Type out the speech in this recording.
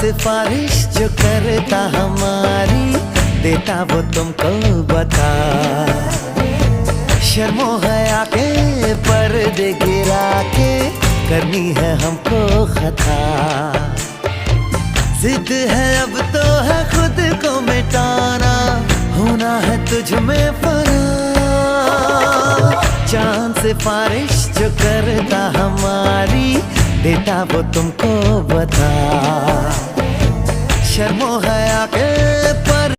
सिफारिश जो करता हमारी, देता वो तुमको बता। शर्मो हया के पर्दे गिरा के करनी है हमको खता। जिद है अब तो है खुद को मिटाना, होना है तुझ में फना। चांद सिफारिश जो करता हमारी, देता वो तुमको बता। शर्मो हया के